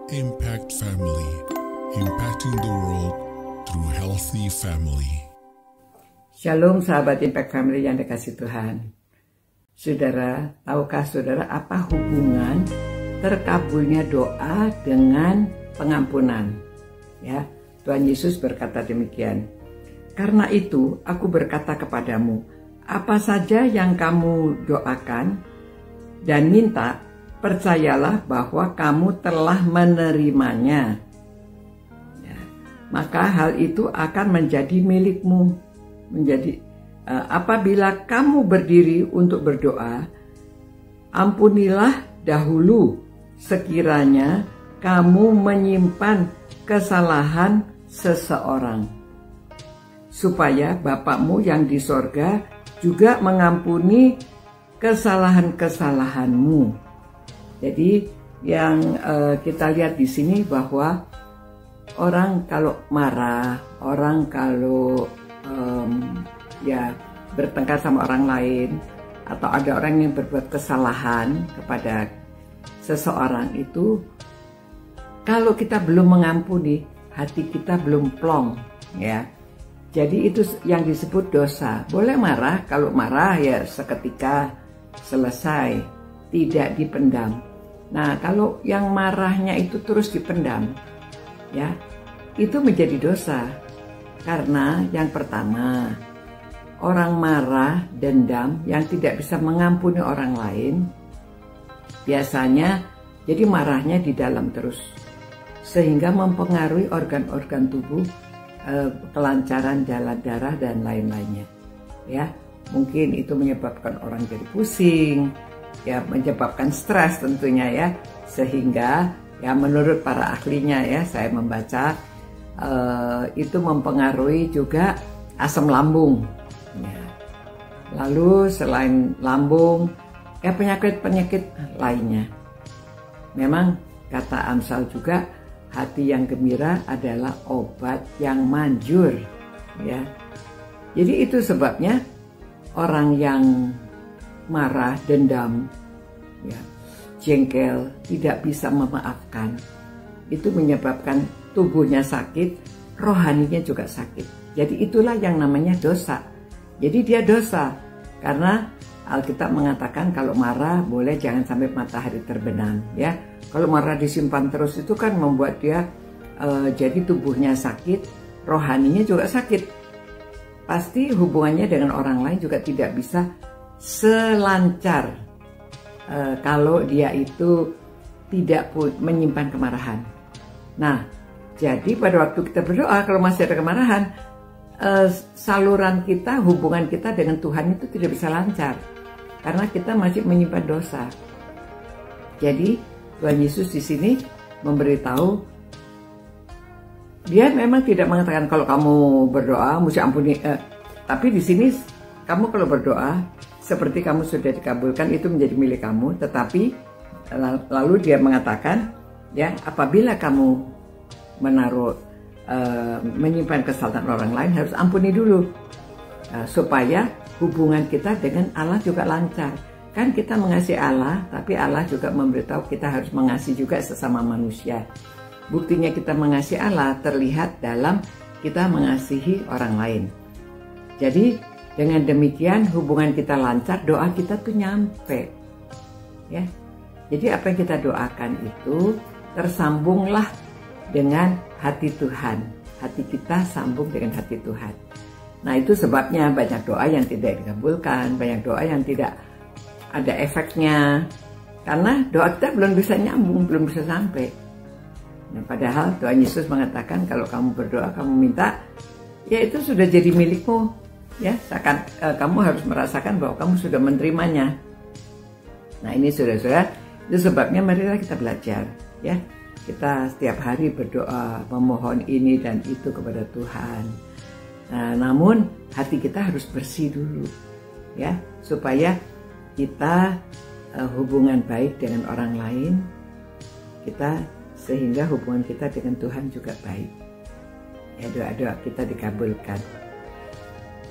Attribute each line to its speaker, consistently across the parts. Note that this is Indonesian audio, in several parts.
Speaker 1: Impact Family, impacting the world through healthy family.
Speaker 2: Shalom sahabat Impact Family yang dikasih Tuhan. Saudara, tahukah saudara apa hubungan terkabulnya doa dengan pengampunan? Ya, Tuhan Yesus berkata demikian. Karena itu aku berkata kepadamu, apa saja yang kamu doakan dan minta, percayalah bahwa kamu telah menerimanya. Ya, maka hal itu akan menjadi milikmu. Apabila kamu berdiri untuk berdoa, ampunilah dahulu sekiranya kamu menyimpan kesalahan seseorang, supaya Bapakmu yang di sorga juga mengampuni kesalahan-kesalahanmu. Jadi yang kita lihat di sini bahwa orang kalau marah, orang kalau bertengkar sama orang lain, atau ada orang yang berbuat kesalahan kepada seseorang itu, kalau kita belum mengampuni, hati kita belum plong, ya. Jadi itu yang disebut dosa. Boleh marah, kalau marah ya seketika selesai, tidak dipendam. Nah, kalau yang marahnya itu terus dipendam, ya, itu menjadi dosa. Karena yang pertama, orang marah, dendam, yang tidak bisa mengampuni orang lain, biasanya jadi marahnya di dalam terus, sehingga mempengaruhi organ-organ tubuh, kelancaran jalan darah dan lain-lainnya. Ya, mungkin itu menyebabkan orang jadi pusing, ya, menyebabkan stres tentunya, ya, sehingga ya menurut para ahlinya, ya, saya membaca itu mempengaruhi juga asam lambung, ya. Lalu selain lambung, ya penyakit-penyakit lainnya. Memang kata Amsal juga, hati yang gembira adalah obat yang manjur, ya. Jadi itu sebabnya orang yang marah, dendam, ya, jengkel, tidak bisa memaafkan, itu menyebabkan tubuhnya sakit, rohaninya juga sakit. Jadi itulah yang namanya dosa. Jadi dia dosa karena Alkitab mengatakan kalau marah boleh jangan sampai matahari terbenam, ya. Kalau marah disimpan terus itu kan membuat dia jadi tubuhnya sakit, rohaninya juga sakit. Pasti hubungannya dengan orang lain juga tidak bisa selancar kalau dia itu tidak menyimpan kemarahan. Nah, jadi pada waktu kita berdoa, kalau masih ada kemarahan, saluran kita, hubungan kita dengan Tuhan itu tidak bisa lancar karena kita masih menyimpan dosa. Jadi Tuhan Yesus di sini memberitahu, dia memang tidak mengatakan kalau kamu berdoa mesti ampuni, tapi di sini kamu kalau berdoa seperti kamu sudah dikabulkan itu menjadi milik kamu. Tetapi lalu dia mengatakan, ya, apabila kamu menyimpan kesalahan orang lain harus ampuni dulu, supaya hubungan kita dengan Allah juga lancar. Kan kita mengasihi Allah, tapi Allah juga memberitahu kita harus mengasihi juga sesama manusia. Buktinya kita mengasihi Allah terlihat dalam kita mengasihi orang lain. Jadi dengan demikian hubungan kita lancar, doa kita tuh nyampe, ya. Jadi apa yang kita doakan itu tersambunglah dengan hati Tuhan. Hati kita sambung dengan hati Tuhan. Nah, itu sebabnya banyak doa yang tidak dikabulkan, banyak doa yang tidak ada efeknya, karena doa kita belum bisa nyambung, belum bisa sampai. Nah, padahal Tuhan Yesus mengatakan kalau kamu berdoa, kamu minta, ya itu sudah jadi milikmu, ya. Seakan kamu harus merasakan bahwa kamu sudah menerimanya. Nah, ini saudara-saudara, itu sebabnya marilah kita belajar, ya. Kita setiap hari berdoa, memohon ini dan itu kepada Tuhan. Nah, namun hati kita harus bersih dulu, ya, supaya kita hubungan baik dengan orang lain, sehingga hubungan kita dengan Tuhan juga baik. Ya, doa-doa kita dikabulkan.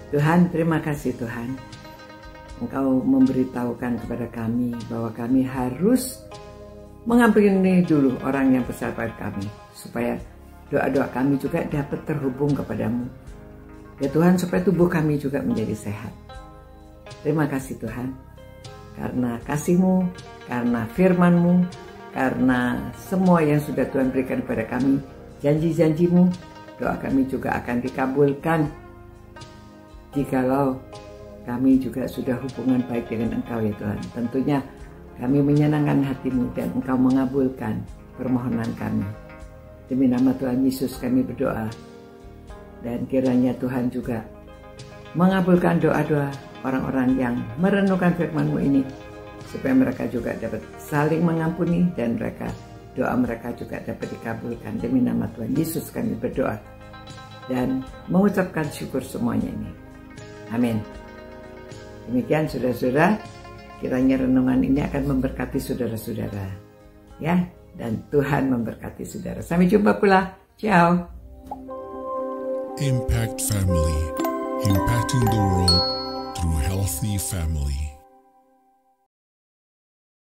Speaker 2: Tuhan, terima kasih Tuhan. Engkau memberitahukan kepada kami bahwa kami harus mengampuni dulu orang yang bersalah pada kami, supaya doa-doa kami juga dapat terhubung kepadamu. Ya Tuhan, supaya tubuh kami juga menjadi sehat. Terima kasih Tuhan, karena kasih-Mu, karena firman-Mu, karena semua yang sudah Tuhan berikan kepada kami, janji-janji-Mu, doa kami juga akan dikabulkan jikalau kami juga sudah hubungan baik dengan Engkau ya Tuhan. Tentunya kami menyenangkan hati-Mu dan Engkau mengabulkan permohonan kami. Demi nama Tuhan Yesus kami berdoa. Dan kiranya Tuhan juga mengabulkan doa-doa orang-orang yang merenungkan firman-Mu ini, supaya mereka juga dapat saling mengampuni dan doa mereka juga dapat dikabulkan. Demi nama Tuhan Yesus kami berdoa dan mengucapkan syukur semuanya ini. Amin. Demikian saudara-saudara, kiranya renungan ini akan memberkati saudara-saudara. Ya, dan Tuhan memberkati saudara. Sampai jumpa pula. Ciao.
Speaker 1: Impact Family, impacting the world through healthy family.